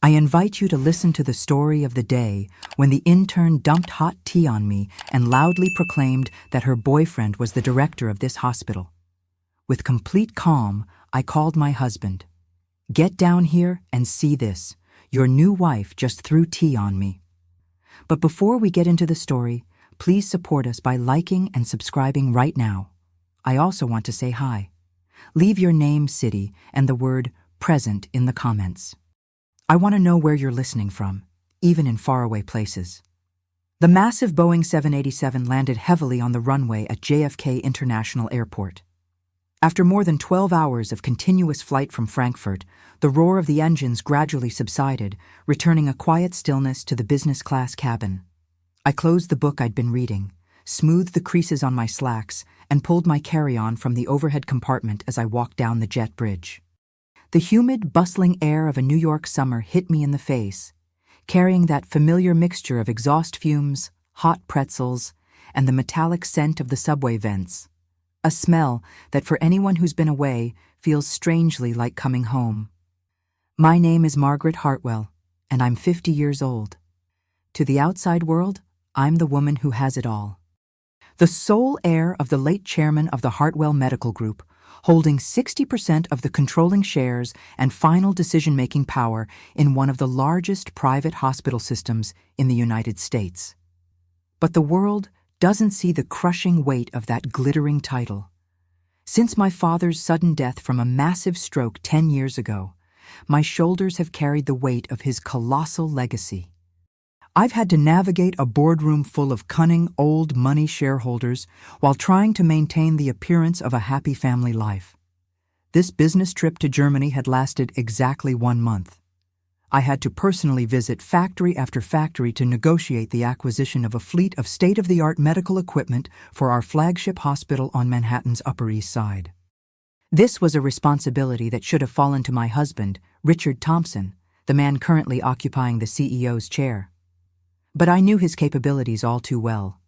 I invite you to listen to the story of the day when the intern dumped hot tea on me and loudly proclaimed that her boyfriend was the director of this hospital. With complete calm, I called my husband. "Get down here and see this. Your new wife just threw tea on me." But before we get into the story, please support us by liking and subscribing right now. I also want to say hi. Leave your name, city, and the word present in the comments. I want to know where you're listening from, even in faraway places. The massive Boeing 787 landed heavily on the runway at JFK International Airport. After more than 12 hours of continuous flight from Frankfurt, the roar of the engines gradually subsided, returning a quiet stillness to the business class cabin. I closed the book I'd been reading, smoothed the creases on my slacks, and pulled my carry-on from the overhead compartment as I walked down the jet bridge. The humid, bustling air of a New York summer hit me in the face, carrying that familiar mixture of exhaust fumes, hot pretzels, and the metallic scent of the subway vents. A smell that for anyone who's been away feels strangely like coming home. My name is Margaret Hartwell, and I'm 50 years old. To the outside world, I'm the woman who has it all. The sole heir of the late chairman of the Hartwell Medical Group, holding 60% of the controlling shares and final decision-making power in one of the largest private hospital systems in the United States. But the world doesn't see the crushing weight of that glittering title. Since my father's sudden death from a massive stroke 10 years ago, my shoulders have carried the weight of his colossal legacy. I've had to navigate a boardroom full of cunning old money shareholders while trying to maintain the appearance of a happy family life. This business trip to Germany had lasted exactly 1 month. I had to personally visit factory after factory to negotiate the acquisition of a fleet of state-of-the-art medical equipment for our flagship hospital on Manhattan's Upper East Side. This was a responsibility that should have fallen to my husband, Richard Thompson, the man currently occupying the CEO's chair. But I knew his capabilities all too well.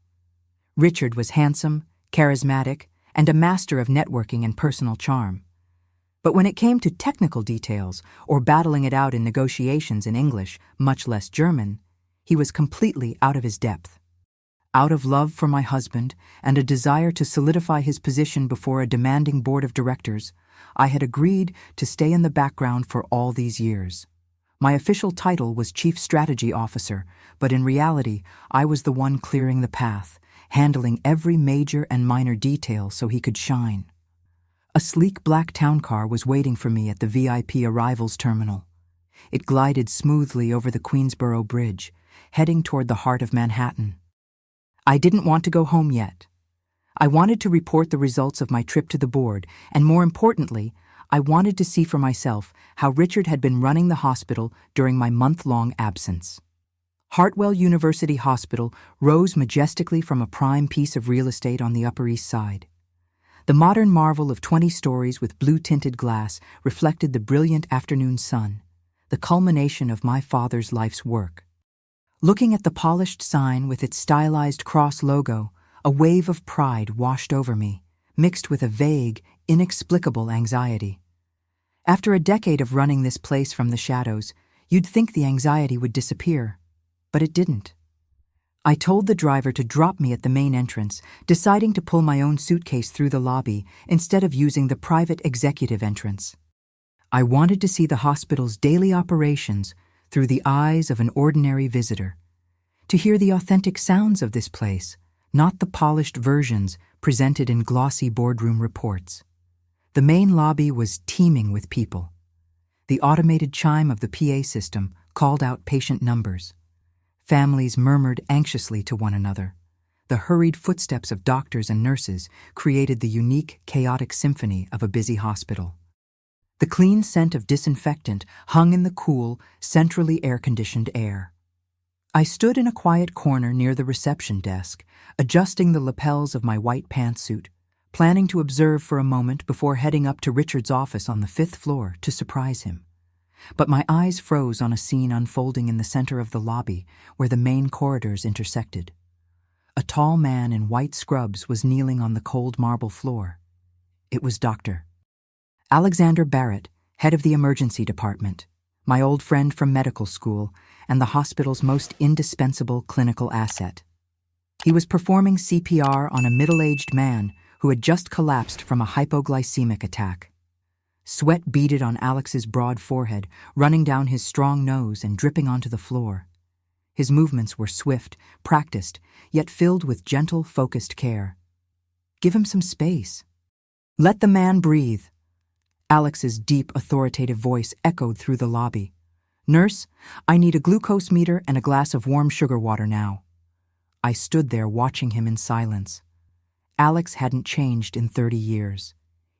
Richard was handsome, charismatic, and a master of networking and personal charm. But when it came to technical details or battling it out in negotiations in English, much less German, he was completely out of his depth. Out of love for my husband and a desire to solidify his position before a demanding board of directors, I had agreed to stay in the background for all these years. My official title was Chief Strategy Officer, but in reality, I was the one clearing the path, handling every major and minor detail so he could shine. A sleek black town car was waiting for me at the VIP arrivals terminal. It glided smoothly over the Queensboro Bridge, heading toward the heart of Manhattan. I didn't want to go home yet. I wanted to report the results of my trip to the board, and more importantly, I wanted to see for myself how Richard had been running the hospital during my month-long absence. Hartwell University Hospital rose majestically from a prime piece of real estate on the Upper East Side. The modern marvel of 20 stories with blue-tinted glass reflected the brilliant afternoon sun, the culmination of my father's life's work. Looking at the polished sign with its stylized cross logo, a wave of pride washed over me, mixed with a vague, inexplicable anxiety. After a decade of running this place from the shadows, you'd think the anxiety would disappear, but it didn't. I told the driver to drop me at the main entrance, deciding to pull my own suitcase through the lobby instead of using the private executive entrance. I wanted to see the hospital's daily operations through the eyes of an ordinary visitor, to hear the authentic sounds of this place, not the polished versions presented in glossy boardroom reports. The main lobby was teeming with people. The automated chime of the PA system called out patient numbers. Families murmured anxiously to one another. The hurried footsteps of doctors and nurses created the unique, chaotic symphony of a busy hospital. The clean scent of disinfectant hung in the cool, centrally air-conditioned air. I stood in a quiet corner near the reception desk, adjusting the lapels of my white pantsuit, planning to observe for a moment before heading up to Richard's office on the 5th floor to surprise him. But my eyes froze on a scene unfolding in the center of the lobby where the main corridors intersected. A tall man in white scrubs was kneeling on the cold marble floor. It was Dr. Alexander Barrett, head of the emergency department, my old friend from medical school and the hospital's most indispensable clinical asset. He was performing CPR on a middle-aged man who had just collapsed from a hypoglycemic attack. Sweat beaded on Alex's broad forehead, running down his strong nose and dripping onto the floor. His movements were swift, practiced, yet filled with gentle, focused care. Give him some space. Let the man breathe. Alex's deep, authoritative voice echoed through the lobby. Nurse, I need a glucose meter and a glass of warm sugar water now. I stood there watching him in silence. Alex hadn't changed in 30 years.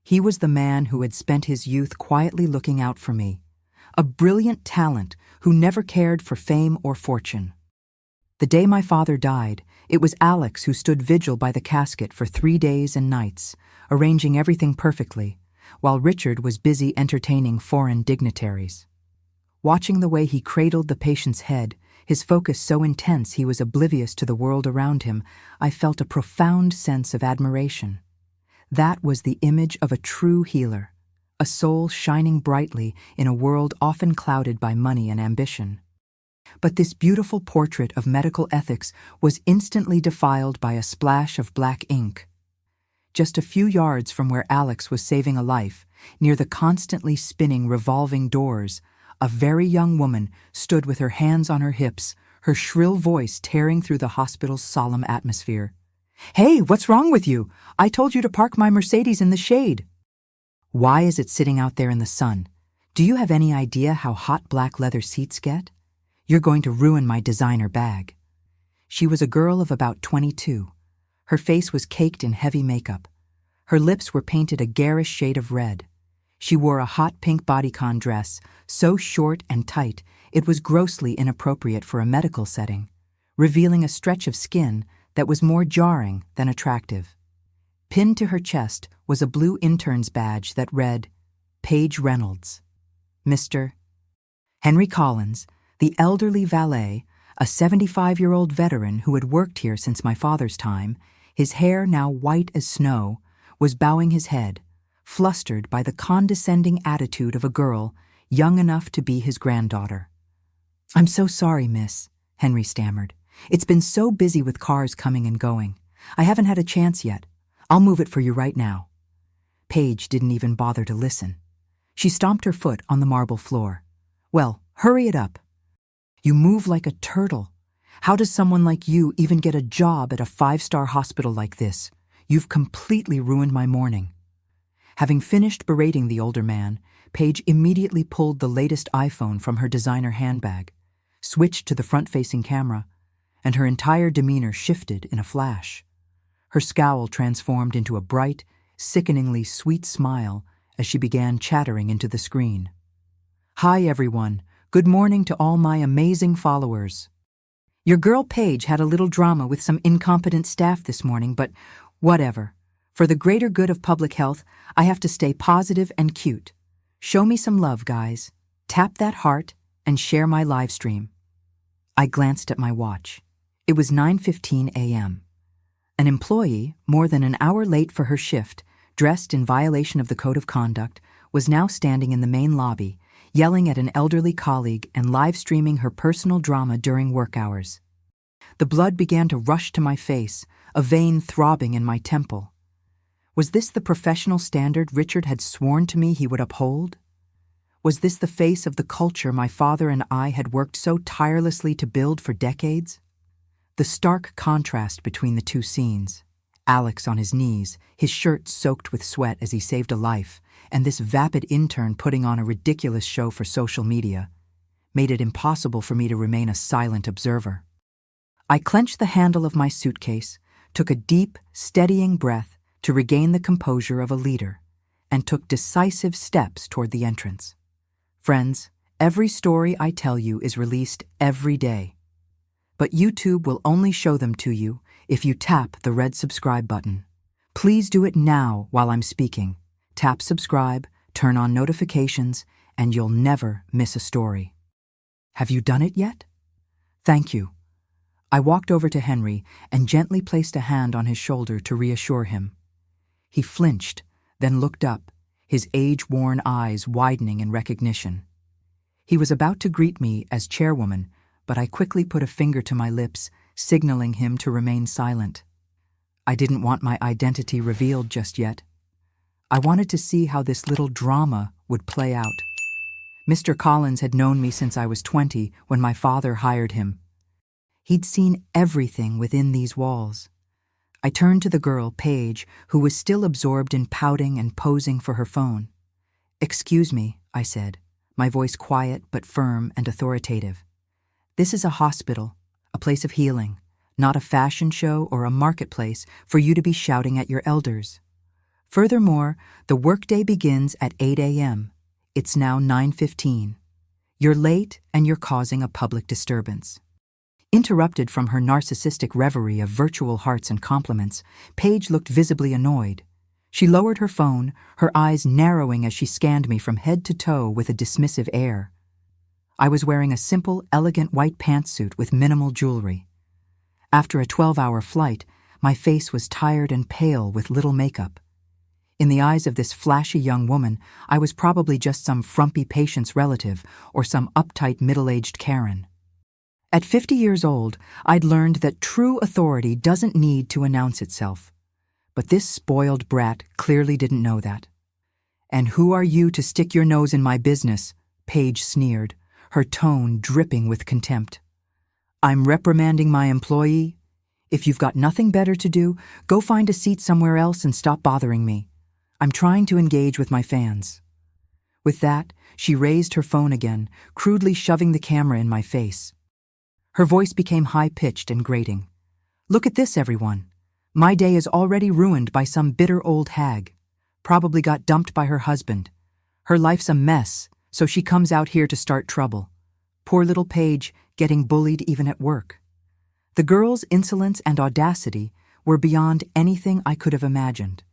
He was the man who had spent his youth quietly looking out for me, a brilliant talent who never cared for fame or fortune. The day my father died, it was Alex who stood vigil by the casket for 3 days and nights, arranging everything perfectly, while Richard was busy entertaining foreign dignitaries. Watching the way he cradled the patient's head, his focus so intense he was oblivious to the world around him, I felt a profound sense of admiration. That was the image of a true healer, a soul shining brightly in a world often clouded by money and ambition. But this beautiful portrait of medical ethics was instantly defiled by a splash of black ink. Just a few yards from where Alex was saving a life, near the constantly spinning revolving doors, a very young woman stood with her hands on her hips, her shrill voice tearing through the hospital's solemn atmosphere. Hey, what's wrong with you? I told you to park my Mercedes in the shade. Why is it sitting out there in the sun? Do you have any idea how hot black leather seats get? You're going to ruin my designer bag. She was a girl of about 22. Her face was caked in heavy makeup. Her lips were painted a garish shade of red. She wore a hot pink bodycon dress, so short and tight it was grossly inappropriate for a medical setting, revealing a stretch of skin that was more jarring than attractive. Pinned to her chest was a blue intern's badge that read, Paige Reynolds. Mr. Henry Collins, the elderly valet, a 75-year-old veteran who had worked here since my father's time, his hair now white as snow, was bowing his head, flustered by the condescending attitude of a girl young enough to be his granddaughter. I'm so sorry, miss, Henry stammered. It's been so busy with cars coming and going. I haven't had a chance yet. I'll move it for you right now. Paige didn't even bother to listen. She stomped her foot on the marble floor. Well, hurry it up. You move like a turtle. How does someone like you even get a job at a 5-star hospital like this? You've completely ruined my morning. Having finished berating the older man, Paige immediately pulled the latest iPhone from her designer handbag, switched to the front-facing camera, and her entire demeanor shifted in a flash. Her scowl transformed into a bright, sickeningly sweet smile as she began chattering into the screen. Hi, everyone. Good morning to all my amazing followers. Your girl Paige had a little drama with some incompetent staff this morning, but whatever. For the greater good of public health, I have to stay positive and cute. Show me some love, guys. Tap that heart and share my live stream. I glanced at my watch. It was 9:15 a.m. An employee, more than an hour late for her shift, dressed in violation of the code of conduct, was now standing in the main lobby, yelling at an elderly colleague and live streaming her personal drama during work hours. The blood began to rush to my face, a vein throbbing in my temple. Was this the professional standard Richard had sworn to me he would uphold? Was this the face of the culture my father and I had worked so tirelessly to build for decades? The stark contrast between the two scenes, Alex on his knees, his shirt soaked with sweat as he saved a life, and this vapid intern putting on a ridiculous show for social media, made it impossible for me to remain a silent observer. I clenched the handle of my suitcase, took a deep, steadying breath to regain the composure of a leader, and took decisive steps toward the entrance. Friends, every story I tell you is released every day. But YouTube will only show them to you if you tap the red subscribe button. Please do it now while I'm speaking. Tap subscribe, turn on notifications, and you'll never miss a story. Have you done it yet? Thank you. I walked over to Henry and gently placed a hand on his shoulder to reassure him. He flinched, then looked up, his age-worn eyes widening in recognition. He was about to greet me as chairwoman, but I quickly put a finger to my lips, signaling him to remain silent. I didn't want my identity revealed just yet. I wanted to see how this little drama would play out. Mr. Collins had known me since I was 20 when my father hired him. He'd seen everything within these walls. I turned to the girl, Paige, who was still absorbed in pouting and posing for her phone. "Excuse me," I said, my voice quiet but firm and authoritative. "This is a hospital, a place of healing, not a fashion show or a marketplace for you to be shouting at your elders. Furthermore, the workday begins at 8 a.m. It's now 9:15. You're late and you're causing a public disturbance." Interrupted from her narcissistic reverie of virtual hearts and compliments, Paige looked visibly annoyed. She lowered her phone, her eyes narrowing as she scanned me from head to toe with a dismissive air. I was wearing a simple, elegant white pantsuit with minimal jewelry. After a 12-hour flight, my face was tired and pale with little makeup. In the eyes of this flashy young woman, I was probably just some frumpy patient's relative or some uptight middle-aged Karen. At 50 years old, I'd learned that true authority doesn't need to announce itself. But this spoiled brat clearly didn't know that. "And who are you to stick your nose in my business?" Paige sneered, her tone dripping with contempt. "I'm reprimanding my employee. If you've got nothing better to do, go find a seat somewhere else and stop bothering me. I'm trying to engage with my fans." With that, she raised her phone again, crudely shoving the camera in my face. Her voice became high-pitched and grating. "Look at this, everyone. My day is already ruined by some bitter old hag. Probably got dumped by her husband. Her life's a mess, so she comes out here to start trouble. Poor little Paige, getting bullied even at work." The girl's insolence and audacity were beyond anything I could have imagined.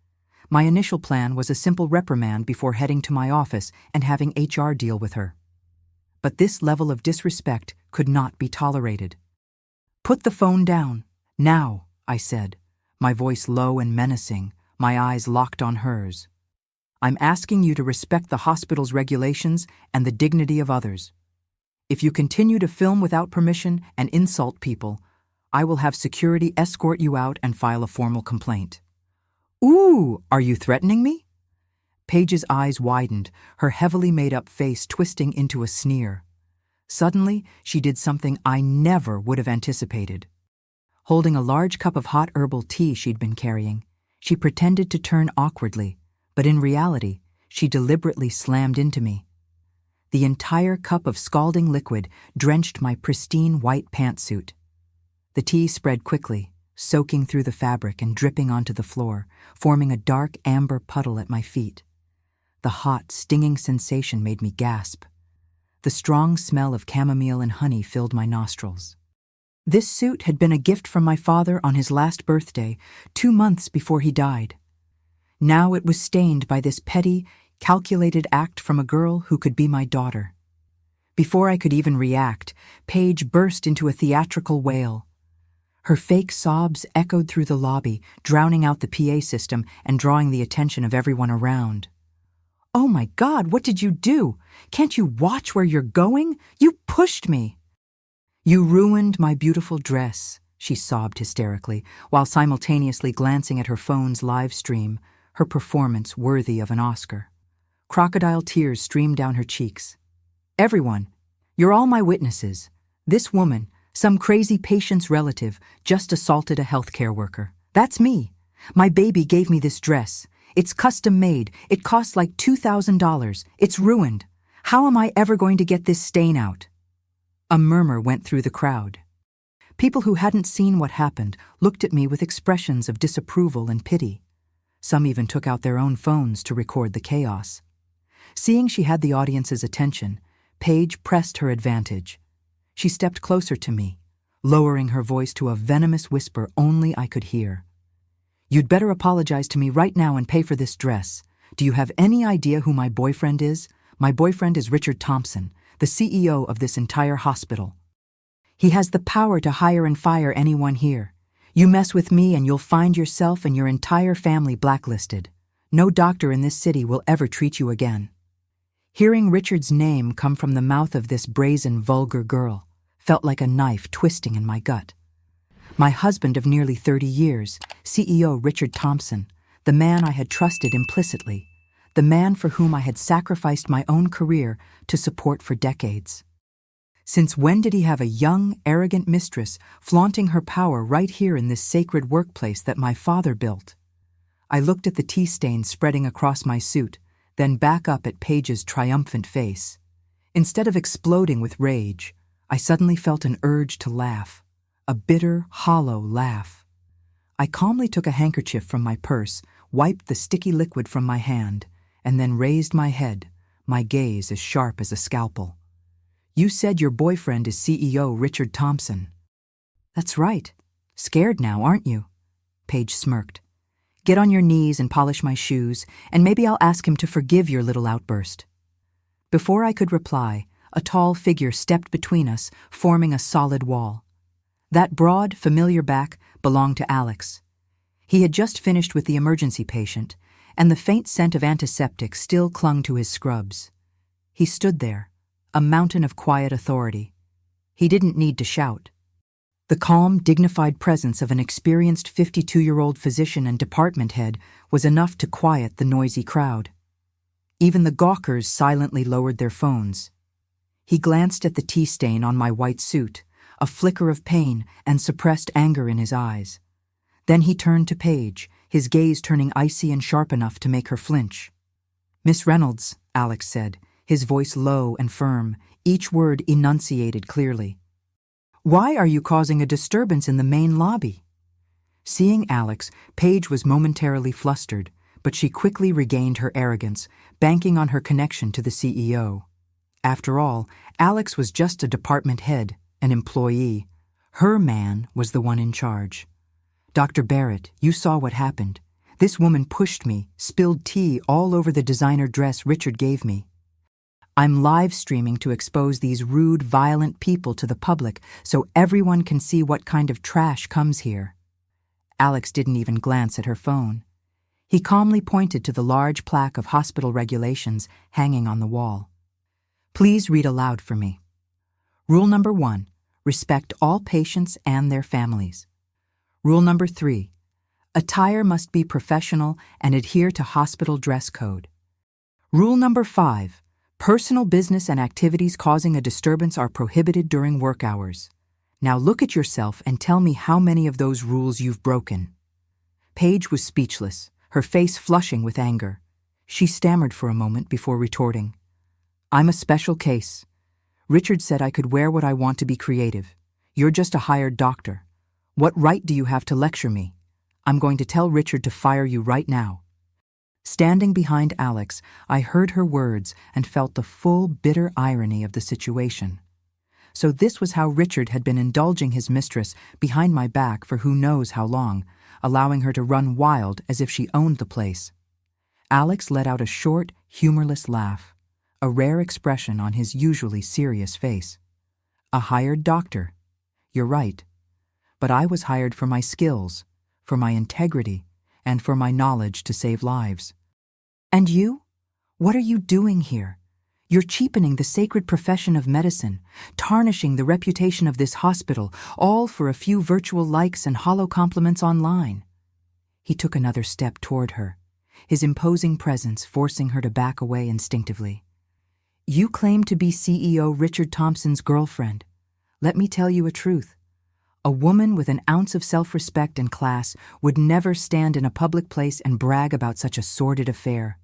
My initial plan was a simple reprimand before heading to my office and having HR deal with her. But this level of disrespect could not be tolerated. "Put the phone down, now," I said, my voice low and menacing, my eyes locked on hers. "I'm asking you to respect the hospital's regulations and the dignity of others. If you continue to film without permission and insult people, I will have security escort you out and file a formal complaint." "Ooh, are you threatening me?" Paige's eyes widened, her heavily made-up face twisting into a sneer. Suddenly, she did something I never would have anticipated. Holding a large cup of hot herbal tea she'd been carrying, she pretended to turn awkwardly, but in reality, she deliberately slammed into me. The entire cup of scalding liquid drenched my pristine white pantsuit. The tea spread quickly, soaking through the fabric and dripping onto the floor, forming a dark amber puddle at my feet. The hot, stinging sensation made me gasp. The strong smell of chamomile and honey filled my nostrils. This suit had been a gift from my father on his last birthday, 2 months before he died. Now it was stained by this petty, calculated act from a girl who could be my daughter. Before I could even react, Paige burst into a theatrical wail. Her fake sobs echoed through the lobby, drowning out the PA system and drawing the attention of everyone around. "Oh my God, what did you do? Can't you watch where you're going? You pushed me!" "You ruined my beautiful dress," she sobbed hysterically, while simultaneously glancing at her phone's live stream, her performance worthy of an Oscar. Crocodile tears streamed down her cheeks. "Everyone, you're all my witnesses. This woman, some crazy patient's relative, just assaulted a healthcare worker. That's me. My baby gave me this dress. It's custom made. It costs like $2,000. It's ruined. How am I ever going to get this stain out?" A murmur went through the crowd. People who hadn't seen what happened looked at me with expressions of disapproval and pity. Some even took out their own phones to record the chaos. Seeing she had the audience's attention, Paige pressed her advantage. She stepped closer to me, lowering her voice to a venomous whisper only I could hear. "You'd better apologize to me right now and pay for this dress. Do you have any idea who my boyfriend is? My boyfriend is Richard Thompson, the CEO of this entire hospital. He has the power to hire and fire anyone here. You mess with me and you'll find yourself and your entire family blacklisted. No doctor in this city will ever treat you again." Hearing Richard's name come from the mouth of this brazen, vulgar girl felt like a knife twisting in my gut. My husband of nearly 30 years, CEO Richard Thompson, the man I had trusted implicitly, the man for whom I had sacrificed my own career to support for decades. Since when did he have a young, arrogant mistress flaunting her power right here in this sacred workplace that my father built? I looked at the tea stains spreading across my suit, then back up at Paige's triumphant face. Instead of exploding with rage, I suddenly felt an urge to laugh, a bitter, hollow laugh. I calmly took a handkerchief from my purse, wiped the sticky liquid from my hand, and then raised my head, my gaze as sharp as a scalpel. You said your boyfriend is CEO Richard Thompson. That's right. Scared now, aren't you? Paige smirked. Get on your knees and polish my shoes, and maybe I'll ask him to forgive your little outburst. Before I could reply, a tall figure stepped between us, forming a solid wall. That broad, familiar back belonged to Alex. He had just finished with the emergency patient, and the faint scent of antiseptic still clung to his scrubs. He stood there, a mountain of quiet authority. He didn't need to shout. The calm, dignified presence of an experienced 52-year-old physician and department head was enough to quiet the noisy crowd. Even the gawkers silently lowered their phones. He glanced at the tea stain on my white suit, a flicker of pain and suppressed anger in his eyes. Then he turned to Paige, his gaze turning icy and sharp enough to make her flinch. Miss Reynolds, Alex said, his voice low and firm, each word enunciated clearly. Why are you causing a disturbance in the main lobby? Seeing Alex, Paige was momentarily flustered, but she quickly regained her arrogance, banking on her connection to the CEO. After all, Alex was just a department head, an employee. Her man was the one in charge. Dr. Barrett, you saw what happened. This woman pushed me, spilled tea all over the designer dress Richard gave me. I'm live streaming to expose these rude, violent people to the public so everyone can see what kind of trash comes here. Alex didn't even glance at her phone. He calmly pointed to the large plaque of hospital regulations hanging on the wall. Please read aloud for me. Rule number 1, respect all patients and their families. Rule number 3, attire must be professional and adhere to hospital dress code. Rule number 5, personal business and activities causing a disturbance are prohibited during work hours. Now look at yourself and tell me how many of those rules you've broken. Paige was speechless, her face flushing with anger. She stammered for a moment before retorting. I'm a special case. Richard said I could wear what I want to be creative. You're just a hired doctor. What right do you have to lecture me? I'm going to tell Richard to fire you right now. Standing behind Alex, I heard her words and felt the full, bitter irony of the situation. So this was how Richard had been indulging his mistress behind my back for who knows how long, allowing her to run wild as if she owned the place. Alex let out a short, humorless laugh, a rare expression on his usually serious face. A hired doctor. You're right. But I was hired for my skills, for my integrity, and for my knowledge to save lives. And you? What are you doing here? You're cheapening the sacred profession of medicine, tarnishing the reputation of this hospital, all for a few virtual likes and hollow compliments online. He took another step toward her, his imposing presence forcing her to back away instinctively. You claim to be CEO Richard Thompson's girlfriend. Let me tell you a truth. A woman with an ounce of self-respect and class would never stand in a public place and brag about such a sordid affair.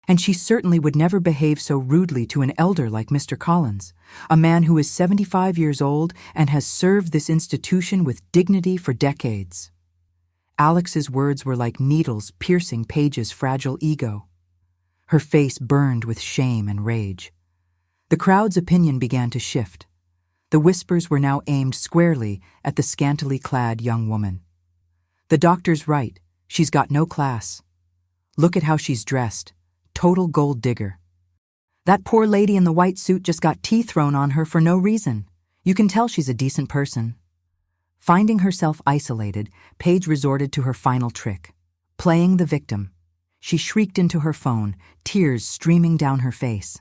And she certainly would never behave so rudely to an elder like Mr. Collins, a man who is 75 years old and has served this institution with dignity for decades. Alex's words were like needles piercing Paige's fragile ego. Her face burned with shame and rage. The crowd's opinion began to shift. The whispers were now aimed squarely at the scantily clad young woman. The doctor's right. She's got no class. Look at how she's dressed. Total gold digger. That poor lady in the white suit just got tea thrown on her for no reason. You can tell she's a decent person. Finding herself isolated, Paige resorted to her final trick, playing the victim. She shrieked into her phone, tears streaming down her face.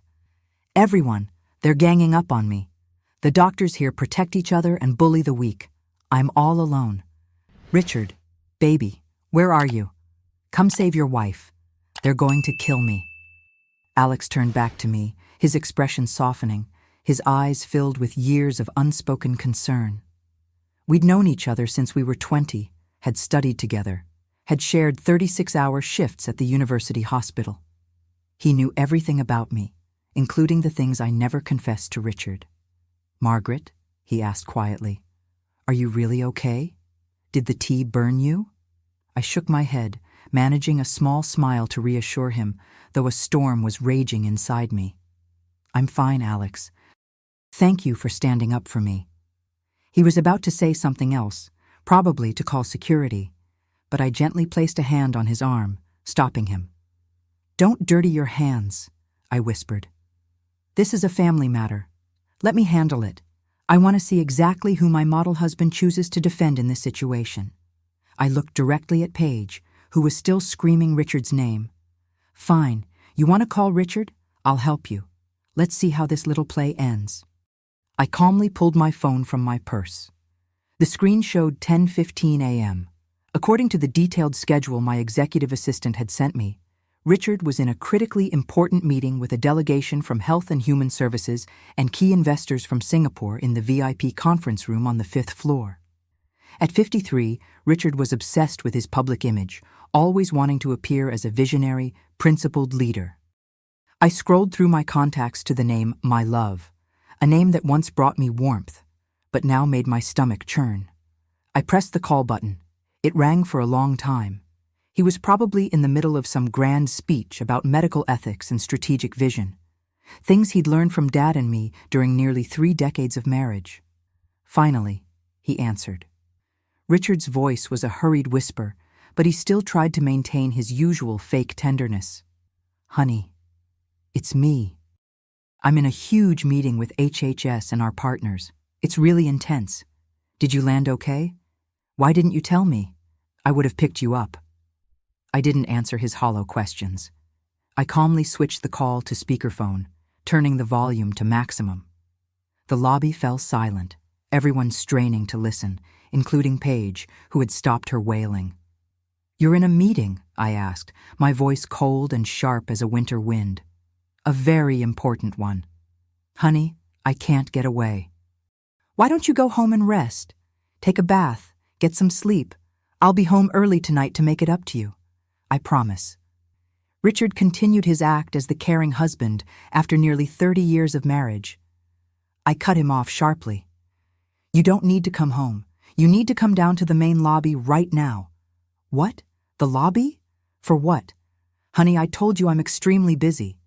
Everyone, they're ganging up on me. The doctors here protect each other and bully the weak. I'm all alone. Richard, baby, where are you? Come save your wife. They're going to kill me. Alex turned back to me, his expression softening, his eyes filled with years of unspoken concern. We'd known each other since we were 20, had studied together, had shared 36-hour shifts at the university hospital. He knew everything about me, including the things I never confessed to Richard. "Margaret," he asked quietly, "are you really okay? Did the tea burn you?" I shook my head, managing a small smile to reassure him, though a storm was raging inside me. "I'm fine, Alex. Thank you for standing up for me." He was about to say something else, probably to call security, but I gently placed a hand on his arm, stopping him. "Don't dirty your hands," I whispered. "This is a family matter. Let me handle it. I want to see exactly who my model husband chooses to defend in this situation." I looked directly at Paige, who was still screaming Richard's name. "Fine. You want to call Richard? I'll help you. Let's see how this little play ends." I calmly pulled my phone from my purse. The screen showed 10:15 a.m. According to the detailed schedule my executive assistant had sent me, Richard was in a critically important meeting with a delegation from Health and Human Services and key investors from Singapore in the VIP conference room on the 5th floor. At 53, Richard was obsessed with his public image, always wanting to appear as a visionary, principled leader. I scrolled through my contacts to the name My Love, a name that once brought me warmth, but now made my stomach churn. I pressed the call button. It rang for a long time. He was probably in the middle of some grand speech about medical ethics and strategic vision, things he'd learned from Dad and me during nearly 3 decades of marriage. Finally, he answered. Richard's voice was a hurried whisper, but he still tried to maintain his usual fake tenderness. "Honey, it's me. I'm in a huge meeting with HHS and our partners. It's really intense. Did you land okay? Why didn't you tell me? I would have picked you up." I didn't answer his hollow questions. I calmly switched the call to speakerphone, turning the volume to maximum. The lobby fell silent, everyone straining to listen, including Paige, who had stopped her wailing. "You're in a meeting?" I asked, my voice cold and sharp as a winter wind. "A very important one." "Honey, I can't get away." "Why don't you go home and rest? Take a bath, get some sleep. I'll be home early tonight to make it up to you. I promise." Richard continued his act as the caring husband after nearly 30 years of marriage. I cut him off sharply. "You don't need to come home. You need to come down to the main lobby right now." "What? The lobby? For what?" "Honey, I told you I'm extremely busy."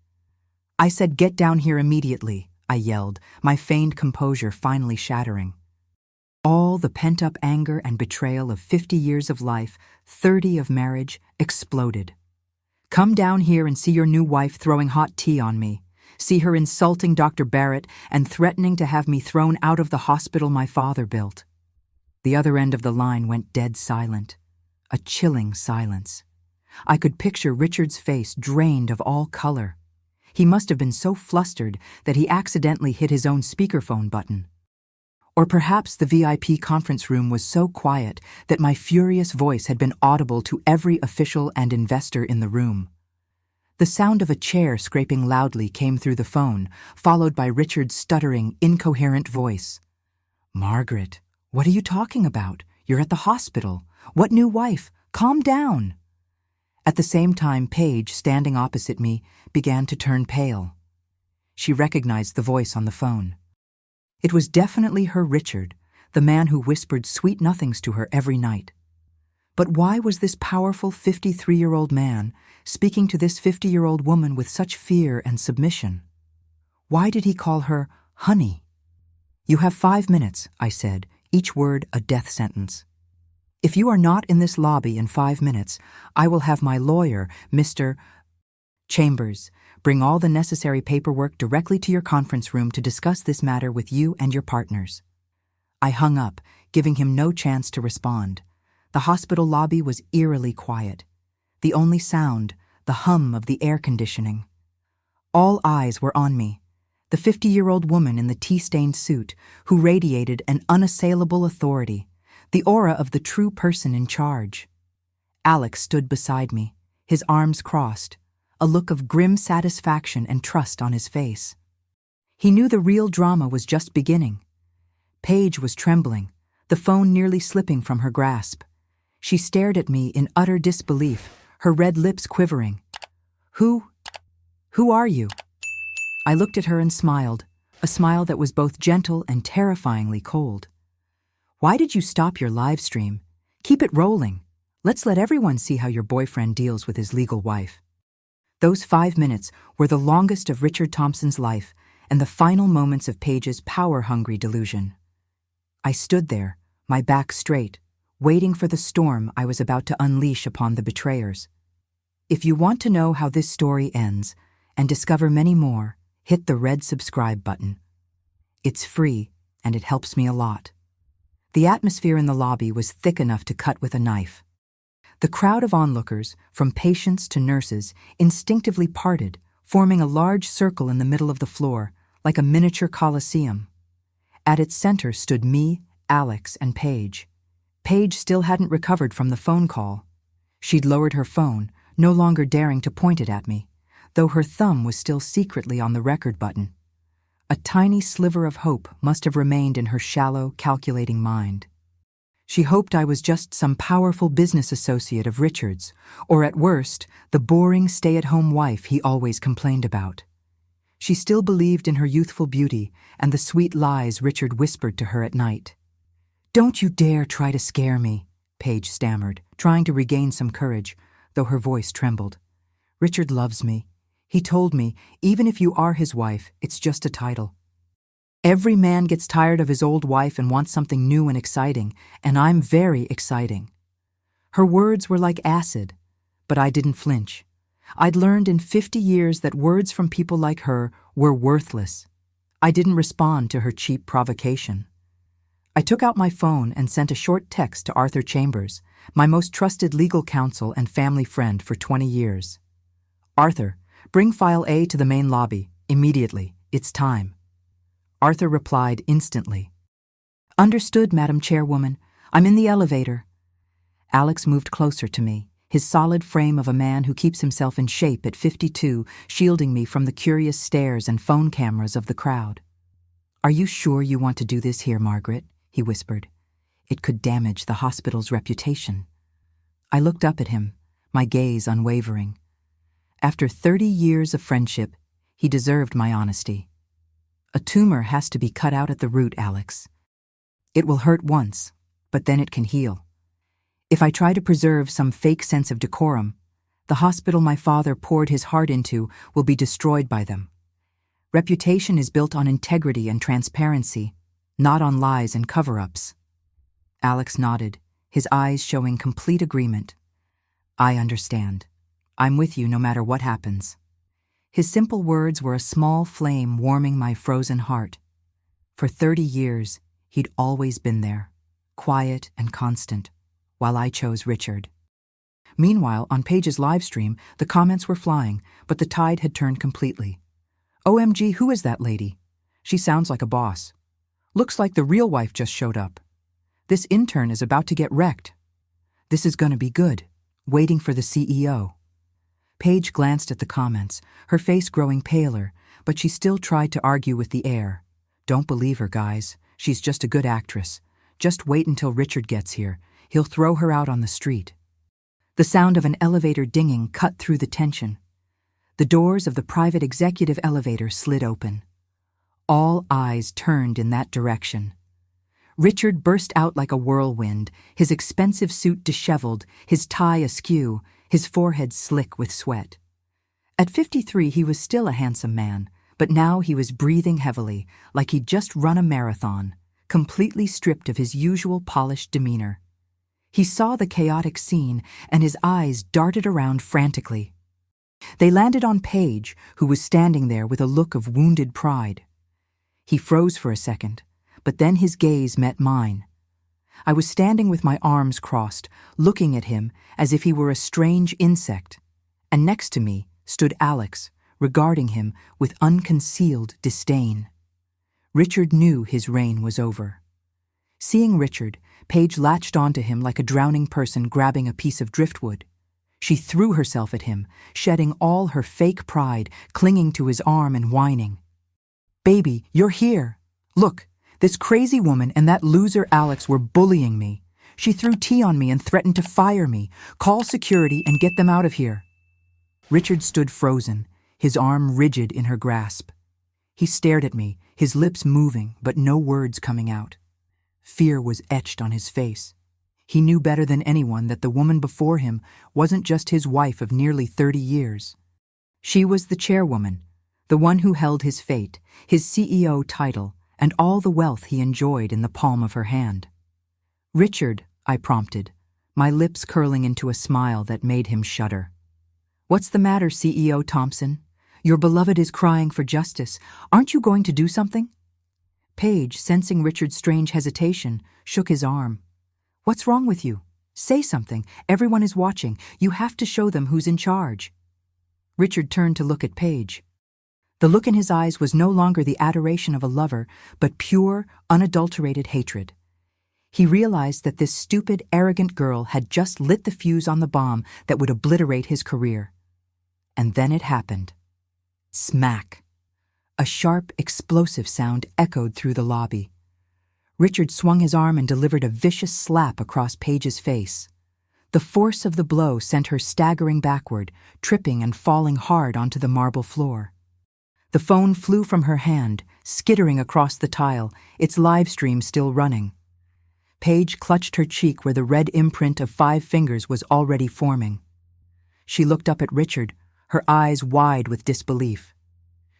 "I said get down here immediately," I yelled, my feigned composure finally shattering. All the pent-up anger and betrayal of 50 years of life, 30 of marriage, exploded. "Come down here and see your new wife throwing hot tea on me. See her insulting Dr. Barrett and threatening to have me thrown out of the hospital my father built." The other end of the line went dead silent. A chilling silence. I could picture Richard's face drained of all color. He must have been so flustered that he accidentally hit his own speakerphone button. Or perhaps the VIP conference room was so quiet that my furious voice had been audible to every official and investor in the room. The sound of a chair scraping loudly came through the phone, followed by Richard's stuttering, incoherent voice. "Margaret, what are you talking about? You're at the hospital. What new wife? Calm down." At the same time, Paige, standing opposite me, began to turn pale. She recognized the voice on the phone. It was definitely her Richard, the man who whispered sweet nothings to her every night. But why was this powerful 53-year-old man speaking to this 50-year-old woman with such fear and submission? Why did he call her honey? "You have 5 minutes," I said, each word a death sentence. "If you are not in this lobby in 5 minutes, I will have my lawyer, Mr. Chambers, bring all the necessary paperwork directly to your conference room to discuss this matter with you and your partners." I hung up, giving him no chance to respond. The hospital lobby was eerily quiet. The only sound, the hum of the air conditioning. All eyes were on me. the 50-year-old woman in the tea-stained suit who radiated an unassailable authority, the aura of the true person in charge. Alex stood beside me, his arms crossed, a look of grim satisfaction and trust on his face. He knew the real drama was just beginning. Paige was trembling, the phone nearly slipping from her grasp. She stared at me in utter disbelief, her red lips quivering. Who are you?" I looked at her and smiled, a smile that was both gentle and terrifyingly cold. "Why did you stop your live stream? Keep it rolling. Let's let everyone see how your boyfriend deals with his legal wife." Those 5 minutes were the longest of Richard Thompson's life and the final moments of Paige's power-hungry delusion. I stood there, my back straight, waiting for the storm I was about to unleash upon the betrayers. If you want to know how this story ends and discover many more, hit the red subscribe button. It's free, and it helps me a lot. The atmosphere in the lobby was thick enough to cut with a knife. The crowd of onlookers, from patients to nurses, instinctively parted, forming a large circle in the middle of the floor, like a miniature coliseum. At its center stood me, Alex, and Paige. Paige still hadn't recovered from the phone call. She'd lowered her phone, no longer daring to point it at me, though her thumb was still secretly on the record button. A tiny sliver of hope must have remained in her shallow, calculating mind. She hoped I was just some powerful business associate of Richard's, or at worst, the boring stay-at-home wife he always complained about. She still believed in her youthful beauty and the sweet lies Richard whispered to her at night. "Don't you dare try to scare me," Paige stammered, trying to regain some courage, though her voice trembled. "Richard loves me. He told me, even if you are his wife, it's just a title. Every man gets tired of his old wife and wants something new and exciting, and I'm very exciting." Her words were like acid, but I didn't flinch. I'd learned in 50 years that words from people like her were worthless. I didn't respond to her cheap provocation. I took out my phone and sent a short text to Arthur Chambers, my most trusted legal counsel and family friend for 20 years. "Arthur, bring File A to the main lobby, immediately. It's time." Arthur replied instantly. "Understood, Madam Chairwoman. I'm in the elevator." Alex moved closer to me, his solid frame of a man who keeps himself in shape at 52, shielding me from the curious stares and phone cameras of the crowd. "Are you sure you want to do this here, Margaret?" he whispered. "It could damage the hospital's reputation." I looked up at him, my gaze unwavering. After 30 years of friendship, he deserved my honesty. "A tumor has to be cut out at the root, Alex. It will hurt once, but then it can heal. If I try to preserve some fake sense of decorum, the hospital my father poured his heart into will be destroyed by them. Reputation is built on integrity and transparency, not on lies and cover-ups." Alex nodded, his eyes showing complete agreement. "I understand. I'm with you no matter what happens." His simple words were a small flame warming my frozen heart. For 30 years, he'd always been there, quiet and constant, while I chose Richard. Meanwhile, on Paige's livestream, the comments were flying, but the tide had turned completely. "OMG, who is that lady? She sounds like a boss. Looks like the real wife just showed up. This intern is about to get wrecked. This is gonna be good. Waiting for the CEO." Paige glanced at the comments, her face growing paler, but she still tried to argue with the air. "Don't believe her, guys. She's just a good actress. Just wait until Richard gets here. He'll throw her out on the street." The sound of an elevator dinging cut through the tension. The doors of the private executive elevator slid open. All eyes turned in that direction. Richard burst out like a whirlwind, his expensive suit disheveled, his tie askew, his forehead slick with sweat. At 53, he was still a handsome man, but now he was breathing heavily, like he'd just run a marathon, completely stripped of his usual polished demeanor. He saw the chaotic scene, and his eyes darted around frantically. They landed on Paige, who was standing there with a look of wounded pride. He froze for a second, but then his gaze met mine. I was standing with my arms crossed, looking at him as if he were a strange insect, and next to me stood Alex, regarding him with unconcealed disdain. Richard knew his reign was over. Seeing Richard, Paige latched onto him like a drowning person grabbing a piece of driftwood. She threw herself at him, shedding all her fake pride, clinging to his arm and whining. "Baby, you're here. Look, this crazy woman and that loser Alex were bullying me. She threw tea on me and threatened to fire me. Call security and get them out of here." Richard stood frozen, his arm rigid in her grasp. He stared at me, his lips moving but no words coming out. Fear was etched on his face. He knew better than anyone that the woman before him wasn't just his wife of nearly 30 years. She was the chairwoman, the one who held his fate, his CEO title, and all the wealth he enjoyed in the palm of her hand. "Richard," I prompted, my lips curling into a smile that made him shudder. "What's the matter, CEO Thompson? Your beloved is crying for justice. Aren't you going to do something?" Paige, sensing Richard's strange hesitation, shook his arm. "What's wrong with you? Say something. Everyone is watching. You have to show them who's in charge." Richard turned to look at Paige. The look in his eyes was no longer the adoration of a lover, but pure, unadulterated hatred. He realized that this stupid, arrogant girl had just lit the fuse on the bomb that would obliterate his career. And then it happened. Smack! A sharp, explosive sound echoed through the lobby. Richard swung his arm and delivered a vicious slap across Paige's face. The force of the blow sent her staggering backward, tripping and falling hard onto the marble floor. The phone flew from her hand, skittering across the tile, its live stream still running. Paige clutched her cheek where the red imprint of 5 fingers was already forming. She looked up at Richard, her eyes wide with disbelief.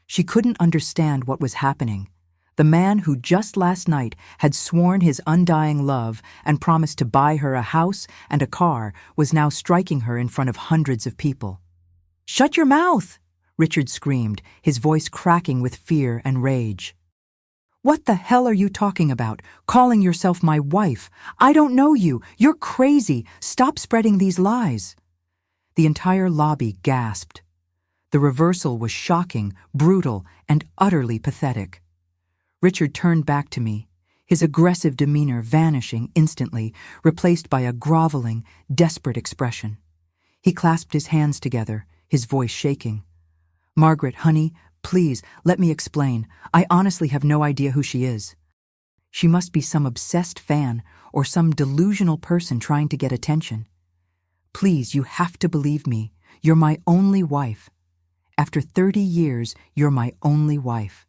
She couldn't understand what was happening. The man who just last night had sworn his undying love and promised to buy her a house and a car was now striking her in front of hundreds of people. "Shut your mouth!" Richard screamed, his voice cracking with fear and rage. "What the hell are you talking about? Calling yourself my wife? I don't know you. You're crazy. Stop spreading these lies." The entire lobby gasped. The reversal was shocking, brutal, and utterly pathetic. Richard turned back to me, his aggressive demeanor vanishing instantly, replaced by a groveling, desperate expression. He clasped his hands together, his voice shaking. "Margaret, honey, please, let me explain. I honestly have no idea who she is. She must be some obsessed fan or some delusional person trying to get attention. Please, you have to believe me. You're my only wife. After 30 years, you're my only wife."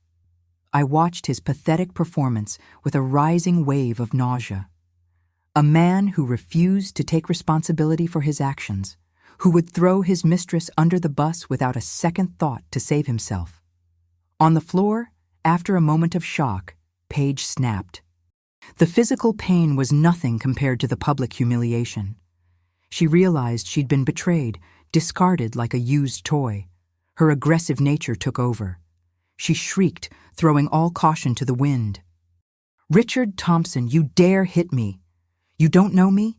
I watched his pathetic performance with a rising wave of nausea. A man who refused to take responsibility for his actions, who would throw his mistress under the bus without a second thought to save himself. On the floor, after a moment of shock, Paige snapped. The physical pain was nothing compared to the public humiliation. She realized she'd been betrayed, discarded like a used toy. Her aggressive nature took over. She shrieked, throwing all caution to the wind. "Richard Thompson, you dare hit me? You don't know me?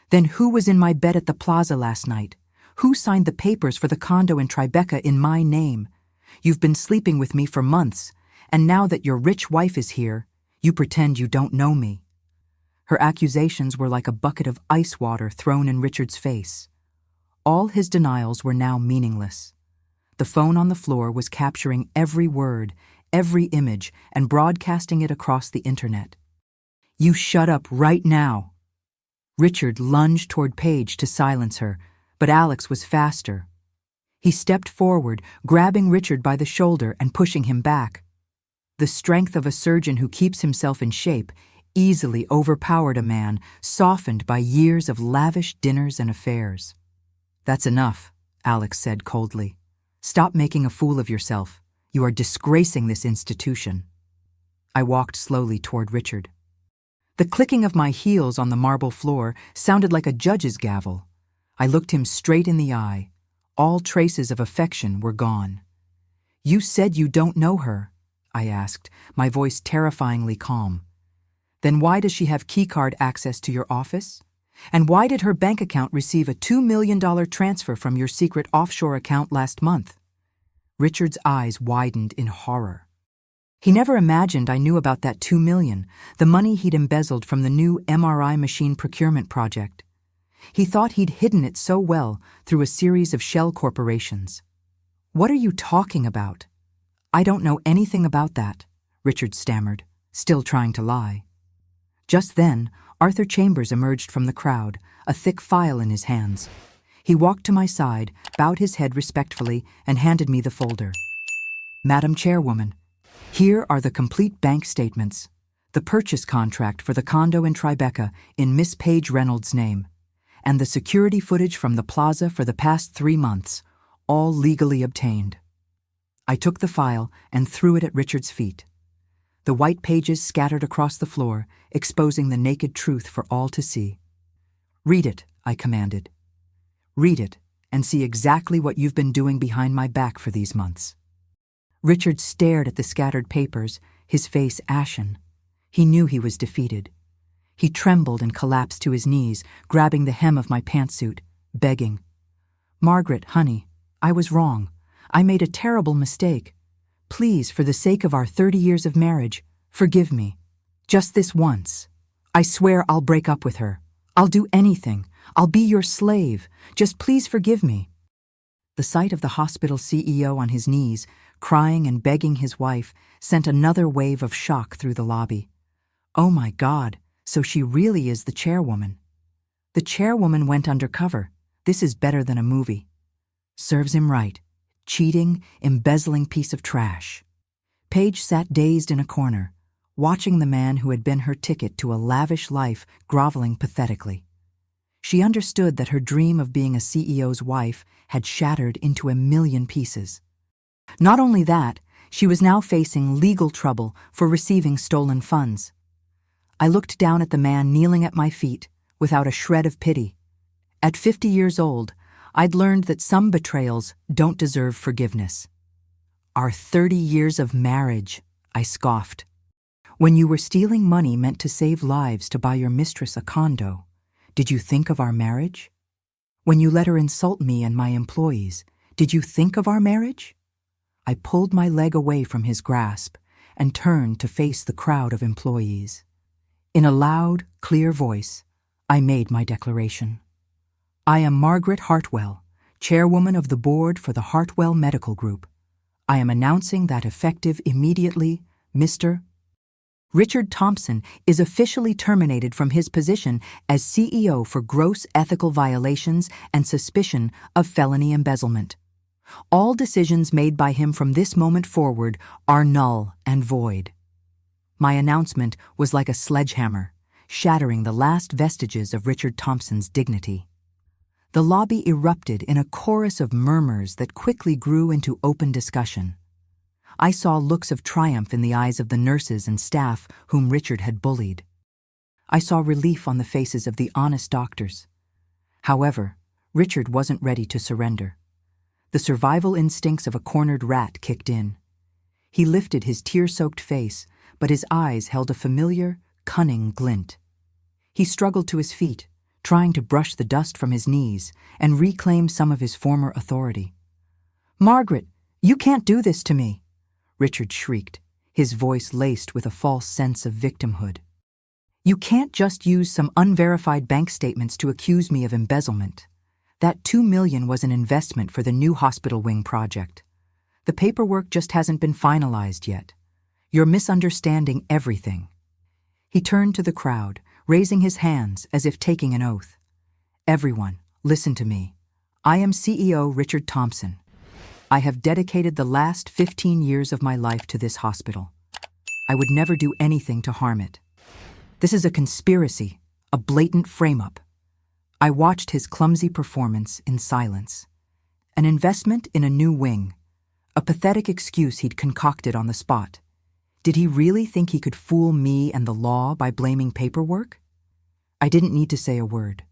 Then who was in my bed at the plaza last night? Who signed the papers for the condo in Tribeca in my name? You've been sleeping with me for months, and now that your rich wife is here, you pretend you don't know me." Her accusations were like a bucket of ice water thrown in Richard's face. All his denials were now meaningless. The phone on the floor was capturing every word, every image, and broadcasting it across the internet. "You shut up right now." Richard lunged toward Paige to silence her, but Alex was faster. He stepped forward, grabbing Richard by the shoulder and pushing him back. The strength of a surgeon who keeps himself in shape easily overpowered a man softened by years of lavish dinners and affairs. "That's enough," Alex said coldly. "Stop making a fool of yourself. You are disgracing this institution." I walked slowly toward Richard. The clicking of my heels on the marble floor sounded like a judge's gavel. I looked him straight in the eye. All traces of affection were gone. "You said you don't know her," I asked, my voice terrifyingly calm. "Then why does she have keycard access to your office? And why did her bank account receive a $2 million transfer from your secret offshore account last month?" Richard's eyes widened in horror. He never imagined I knew about that $2 million, the money he'd embezzled from the new MRI machine procurement project. He thought he'd hidden it so well through a series of shell corporations. "What are you talking about?" "I don't know anything about that," Richard stammered, still trying to lie. Just then, Arthur Chambers emerged from the crowd, a thick file in his hands. He walked to my side, bowed his head respectfully, and handed me the folder. "Madam Chairwoman, here are the complete bank statements, the purchase contract for the condo in Tribeca in Miss Paige Reynolds' name, and the security footage from the plaza for the past 3 months, all legally obtained." I took the file and threw it at Richard's feet. The white pages scattered across the floor, exposing the naked truth for all to see. "Read it," I commanded. "Read it and see exactly what you've been doing behind my back for these months." Richard stared at the scattered papers, his face ashen. He knew he was defeated. He trembled and collapsed to his knees, grabbing the hem of my pantsuit, begging, "Margaret, honey, I was wrong. I made a terrible mistake. Please, for the sake of our 30 years of marriage, forgive me. Just this once. I swear I'll break up with her. I'll do anything. I'll be your slave. Just please forgive me." The sight of the hospital CEO on his knees, crying and begging his wife, sent another wave of shock through the lobby. Oh my God, so she really is the chairwoman. The chairwoman went undercover. This is better than a movie. Serves him right. Cheating, embezzling piece of trash. Paige sat dazed in a corner, watching the man who had been her ticket to a lavish life groveling pathetically. She understood that her dream of being a CEO's wife had shattered into a million pieces. Not only that, she was now facing legal trouble for receiving stolen funds. I looked down at the man kneeling at my feet, without a shred of pity. At 50 years old, I'd learned that some betrayals don't deserve forgiveness. "Our 30 years of marriage," I scoffed. "When you were stealing money meant to save lives to buy your mistress a condo, did you think of our marriage? When you let her insult me and my employees, did you think of our marriage?" I pulled my leg away from his grasp and turned to face the crowd of employees. In a loud, clear voice, I made my declaration. "I am Margaret Hartwell, chairwoman of the board for the Hartwell Medical Group. I am announcing that effective immediately, Mr. Richard Thompson is officially terminated from his position as CEO for gross ethical violations and suspicion of felony embezzlement. All decisions made by him from this moment forward are null and void." My announcement was like a sledgehammer, shattering the last vestiges of Richard Thompson's dignity. The lobby erupted in a chorus of murmurs that quickly grew into open discussion. I saw looks of triumph in the eyes of the nurses and staff whom Richard had bullied. I saw relief on the faces of the honest doctors. However, Richard wasn't ready to surrender. The survival instincts of a cornered rat kicked in. He lifted his tear-soaked face, but his eyes held a familiar, cunning glint. He struggled to his feet, trying to brush the dust from his knees and reclaim some of his former authority. "Margaret, you can't do this to me," Richard shrieked, his voice laced with a false sense of victimhood. "You can't just use some unverified bank statements to accuse me of embezzlement. That $2 million was an investment for the new hospital wing project. The paperwork just hasn't been finalized yet. You're misunderstanding everything." He turned to the crowd, raising his hands as if taking an oath. "Everyone, listen to me. I am CEO Richard Thompson. I have dedicated the last 15 years of my life to this hospital. I would never do anything to harm it. This is a conspiracy, a blatant frame-up." I watched his clumsy performance in silence. An investment in a new wing, a pathetic excuse he'd concocted on the spot. Did he really think he could fool me and the law by blaming paperwork? I didn't need to say a word.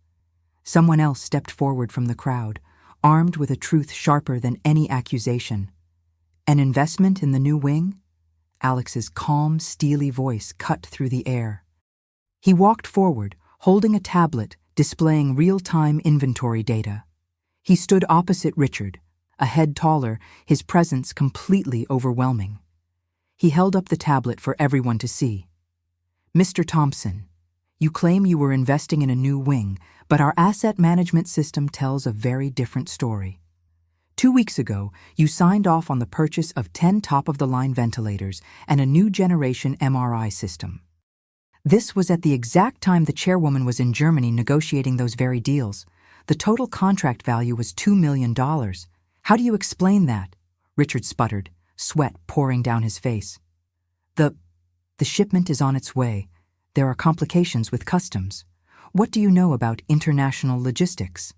Someone else stepped forward from the crowd, armed with a truth sharper than any accusation. "An investment in the new wing?" Alex's calm, steely voice cut through the air. He walked forward, holding a tablet displaying real-time inventory data. He stood opposite Richard, a head taller, his presence completely overwhelming. He held up the tablet for everyone to see. "Mr. Thompson, you claim you were investing in a new wing, but our asset management system tells a very different story. 2 weeks ago, you signed off on the purchase of 10 top-of-the-line ventilators and a new generation MRI system. This was at the exact time the chairwoman was in Germany negotiating those very deals. The total contract value was $2 million. How do you explain that?" Richard sputtered, sweat pouring down his face. The shipment is on its way. There are complications with customs. What do you know about international logistics?"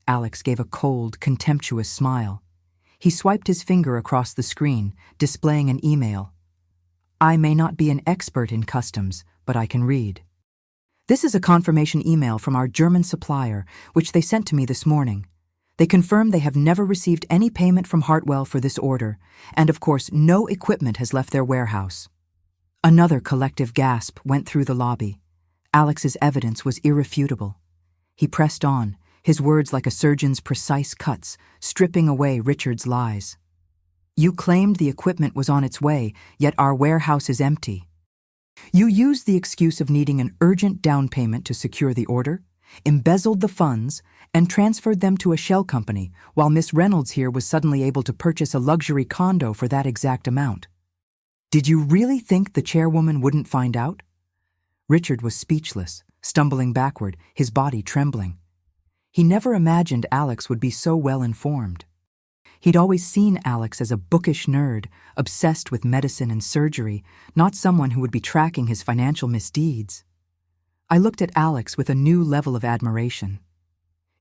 Alex gave a cold, contemptuous smile. He swiped his finger across the screen, displaying an email. "I may not be an expert in customs, but I can read. This is a confirmation email from our German supplier, which they sent to me this morning. They confirm they have never received any payment from Hartwell for this order, and of course no equipment has left their warehouse." Another collective gasp went through the lobby. Alex's evidence was irrefutable. He pressed on, his words like a surgeon's precise cuts, stripping away Richard's lies. "You claimed the equipment was on its way, yet our warehouse is empty. You used the excuse of needing an urgent down payment to secure the order, embezzled the funds, and transferred them to a shell company, while Miss Reynolds here was suddenly able to purchase a luxury condo for that exact amount. Did you really think the chairwoman wouldn't find out?" Richard was speechless, stumbling backward, his body trembling. He never imagined Alex would be so well informed. He'd always seen Alex as a bookish nerd, obsessed with medicine and surgery, not someone who would be tracking his financial misdeeds. I looked at Alex with a new level of admiration.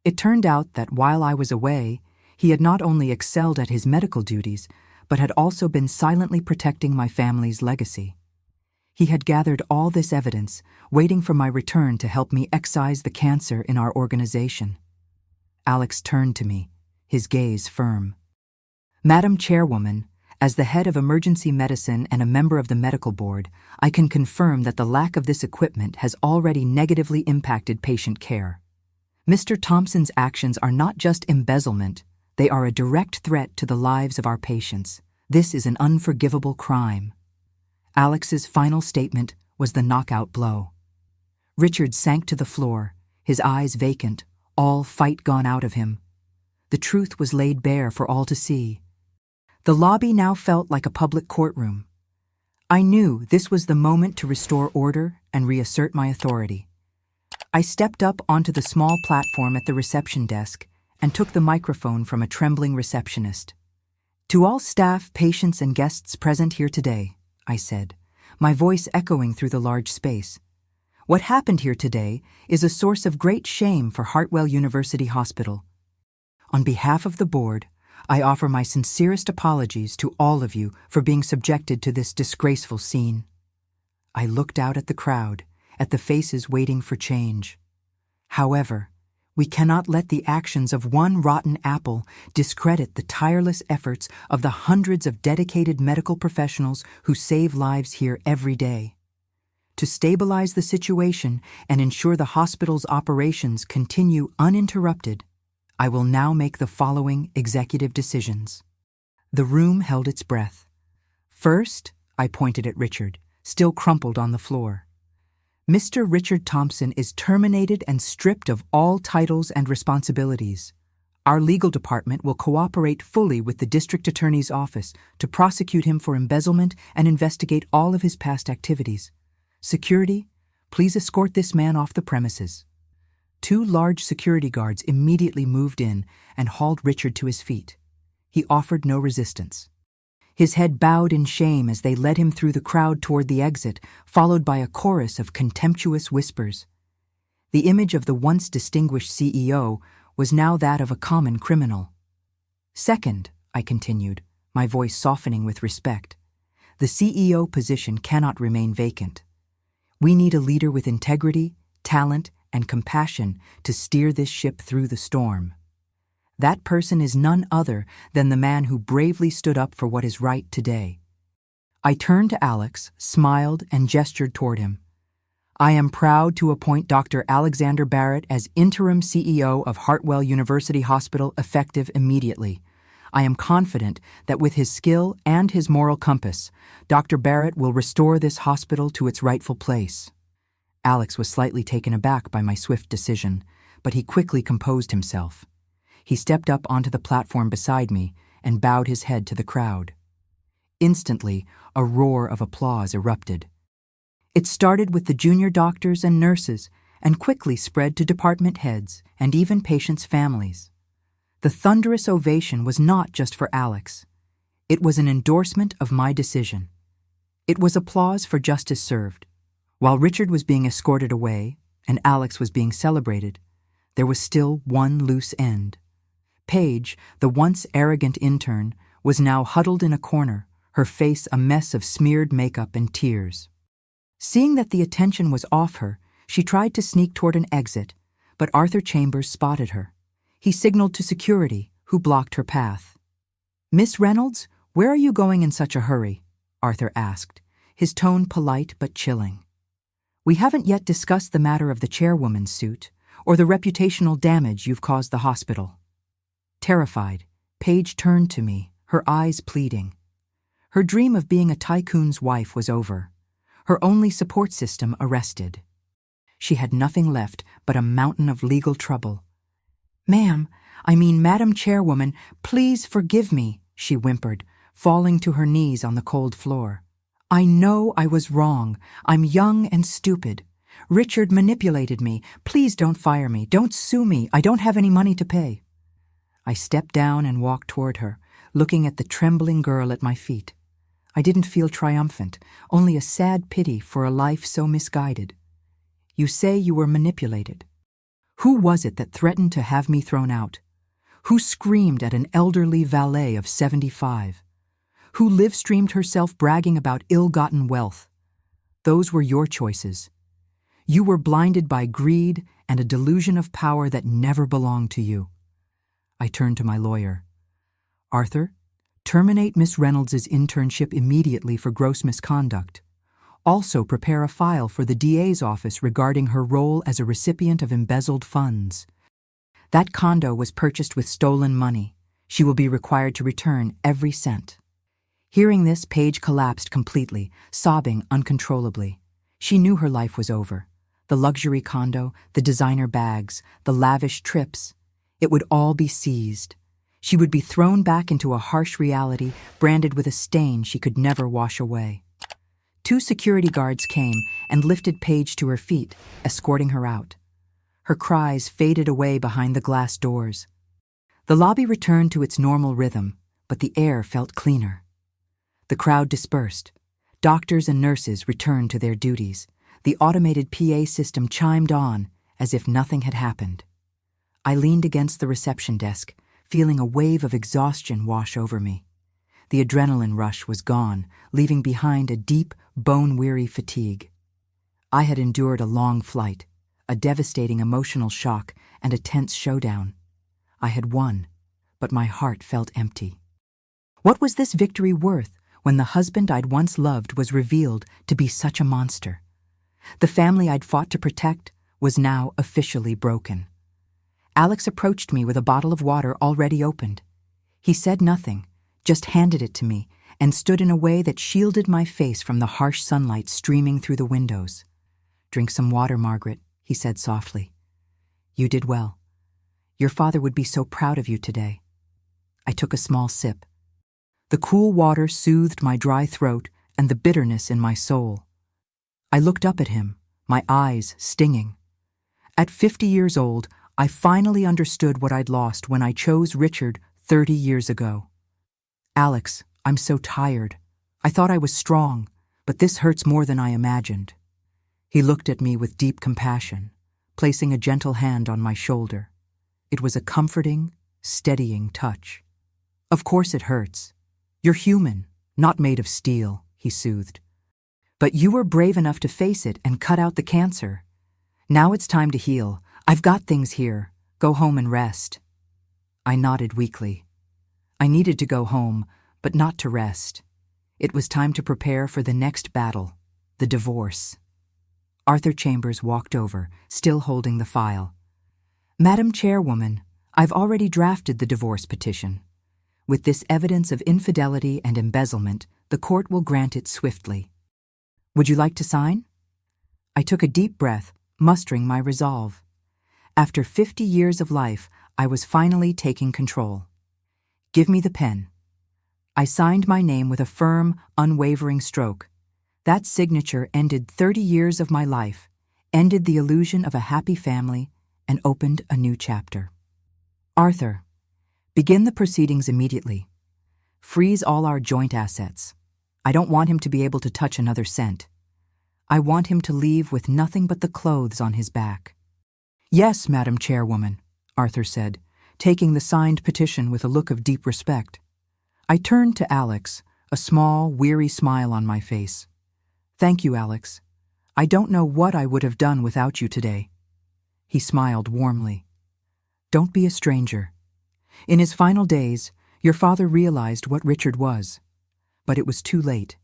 It turned out that while I was away, he had not only excelled at his medical duties, but had also been silently protecting my family's legacy. He had gathered all this evidence, waiting for my return to help me excise the cancer in our organization. Alex turned to me, his gaze firm. "Madam Chairwoman, as the head of emergency medicine and a member of the medical board, I can confirm that the lack of this equipment has already negatively impacted patient care. Mr. Thompson's actions are not just embezzlement, they are a direct threat to the lives of our patients. This is an unforgivable crime." Alex's final statement was the knockout blow. Richard sank to the floor, his eyes vacant, all fight gone out of him. The truth was laid bare for all to see. The lobby now felt like a public courtroom. I knew this was the moment to restore order and reassert my authority. I stepped up onto the small platform at the reception desk and took the microphone from a trembling receptionist. "To all staff, patients, and guests present here today," I said, my voice echoing through the large space. "What happened here today is a source of great shame for Hartwell University Hospital. On behalf of the board, I offer my sincerest apologies to all of you for being subjected to this disgraceful scene." I looked out at the crowd, at the faces waiting for change. However, we cannot let the actions of one rotten apple discredit the tireless efforts of the hundreds of dedicated medical professionals who save lives here every day. To stabilize the situation and ensure the hospital's operations continue uninterrupted, I will now make the following executive decisions. The room held its breath. First, I pointed at Richard, still crumpled on the floor. Mr. Richard Thompson is terminated and stripped of all titles and responsibilities. Our legal department will cooperate fully with the district attorney's office to prosecute him for embezzlement and investigate all of his past activities. Security, please escort this man off the premises." 2 large security guards immediately moved in and hauled Richard to his feet. He offered no resistance. His head bowed in shame as they led him through the crowd toward the exit, followed by a chorus of contemptuous whispers. The image of the once distinguished CEO was now that of a common criminal. "Second," I continued, my voice softening with respect, "the CEO position cannot remain vacant. We need a leader with integrity, talent, and compassion to steer this ship through the storm. That person is none other than the man who bravely stood up for what is right today." I turned to Alex, smiled, and gestured toward him. "I am proud to appoint Dr. Alexander Barrett as interim CEO of Hartwell University Hospital effective immediately. I am confident that with his skill and his moral compass, Dr. Barrett will restore this hospital to its rightful place." Alex was slightly taken aback by my swift decision, but he quickly composed himself. He stepped up onto the platform beside me and bowed his head to the crowd. Instantly, a roar of applause erupted. It started with the junior doctors and nurses and quickly spread to department heads and even patients' families. The thunderous ovation was not just for Alex. It was an endorsement of my decision. It was applause for justice served. While Richard was being escorted away and Alex was being celebrated, there was still one loose end. Paige, the once arrogant intern, was now huddled in a corner, her face a mess of smeared makeup and tears. Seeing that the attention was off her, she tried to sneak toward an exit, but Arthur Chambers spotted her. He signaled to security, who blocked her path. "Miss Reynolds, where are you going in such a hurry?" Arthur asked, his tone polite but chilling. "We haven't yet discussed the matter of the chairwoman's suit, or the reputational damage you've caused the hospital." Terrified, Paige turned to me, her eyes pleading. Her dream of being a tycoon's wife was over, her only support system arrested. She had nothing left but a mountain of legal trouble. Madam Chairwoman, please forgive me," she whimpered, falling to her knees on the cold floor. "I know I was wrong. I'm young and stupid. Richard manipulated me. Please don't fire me. Don't sue me. I don't have any money to pay." I stepped down and walked toward her, looking at the trembling girl at my feet. I didn't feel triumphant, only a sad pity for a life so misguided. "You say you were manipulated. Who was it that threatened to have me thrown out? Who screamed at an elderly valet of 75? Who live-streamed herself bragging about ill-gotten wealth? Those were your choices. You were blinded by greed and a delusion of power that never belonged to you." I turned to my lawyer. "Arthur, terminate Miss Reynolds' internship immediately for gross misconduct. Also prepare a file for the DA's office regarding her role as a recipient of embezzled funds. That condo was purchased with stolen money. She will be required to return every cent." Hearing this, Paige collapsed completely, sobbing uncontrollably. She knew her life was over. The luxury condo, the designer bags, the lavish trips. It would all be seized. She would be thrown back into a harsh reality, branded with a stain she could never wash away. 2 security guards came and lifted Paige to her feet, escorting her out. Her cries faded away behind the glass doors. The lobby returned to its normal rhythm, but the air felt cleaner. The crowd dispersed. Doctors and nurses returned to their duties. The automated PA system chimed on as if nothing had happened. I leaned against the reception desk, feeling a wave of exhaustion wash over me. The adrenaline rush was gone, leaving behind a deep, bone-weary fatigue. I had endured a long flight, a devastating emotional shock, and a tense showdown. I had won, but my heart felt empty. What was this victory worth when the husband I'd once loved was revealed to be such a monster? The family I'd fought to protect was now officially broken. Alex approached me with a bottle of water already opened. He said nothing, just handed it to me, and stood in a way that shielded my face from the harsh sunlight streaming through the windows. "Drink some water, Margaret," he said softly. "You did well. Your father would be so proud of you today." I took a small sip. The cool water soothed my dry throat and the bitterness in my soul. I looked up at him, my eyes stinging. At 50 years old, I finally understood what I'd lost when I chose Richard 30 years ago. "Alex, I'm so tired. I thought I was strong, but this hurts more than I imagined." He looked at me with deep compassion, placing a gentle hand on my shoulder. It was a comforting, steadying touch. "Of course it hurts. You're human, not made of steel," he soothed. "But you were brave enough to face it and cut out the cancer. Now it's time to heal. I've got things here. Go home and rest." I nodded weakly. I needed to go home, but not to rest. It was time to prepare for the next battle, the divorce. Arthur Chambers walked over, still holding the file. "Madam Chairwoman, I've already drafted the divorce petition. With this evidence of infidelity and embezzlement, the court will grant it swiftly. Would you like to sign? I took a deep breath, mustering my resolve. After 50 years of life, I was finally taking control. Give me the pen. I signed my name with a firm, unwavering stroke. That signature ended 30 years of my life, ended the illusion of a happy family, and opened a new chapter. Arthur, begin the proceedings immediately. Freeze all our joint assets. I don't want him to be able to touch another cent. I want him to leave with nothing but the clothes on his back. Yes, Madam Chairwoman, Arthur said, taking the signed petition with a look of deep respect. I turned to Alex, a small, weary smile on my face. Thank you, Alex. I don't know what I would have done without you today. He smiled warmly. Don't be a stranger. In his final days, your father realized what Richard was. But it was too late.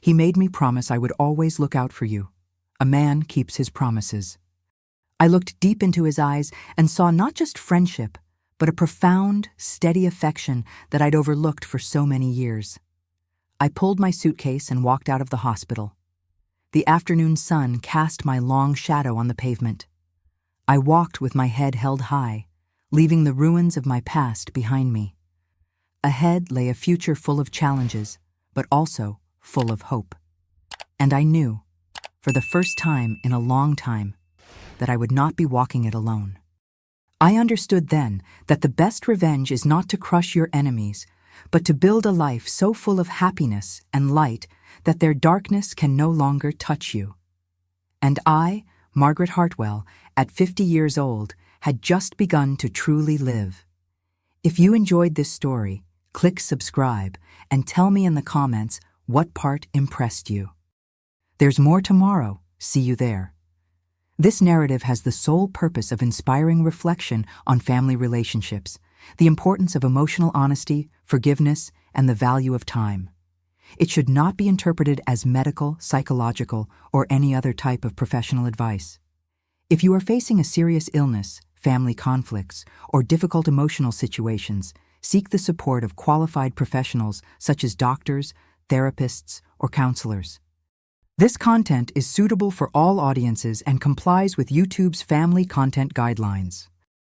He made me promise I would always look out for you. A man keeps his promises. I looked deep into his eyes and saw not just friendship, but a profound, steady affection that I'd overlooked for so many years. I pulled my suitcase and walked out of the hospital. The afternoon sun cast my long shadow on the pavement. I walked with my head held high, leaving the ruins of my past behind me. Ahead lay a future full of challenges, but also full of hope. And I knew, for the first time in a long time, that I would not be walking it alone. I understood then that the best revenge is not to crush your enemies, but to build a life so full of happiness and light that their darkness can no longer touch you. And I, Margaret Hartwell, at 50 years old, had just begun to truly live. If you enjoyed this story, click subscribe and tell me in the comments what part impressed you. There's more tomorrow. See you there. This narrative has the sole purpose of inspiring reflection on family relationships, the importance of emotional honesty, forgiveness, and the value of time. It should not be interpreted as medical, psychological, or any other type of professional advice. If you are facing a serious illness, family conflicts, or difficult emotional situations, seek the support of qualified professionals such as doctors, therapists, or counselors. This content is suitable for all audiences and complies with YouTube's family content guidelines.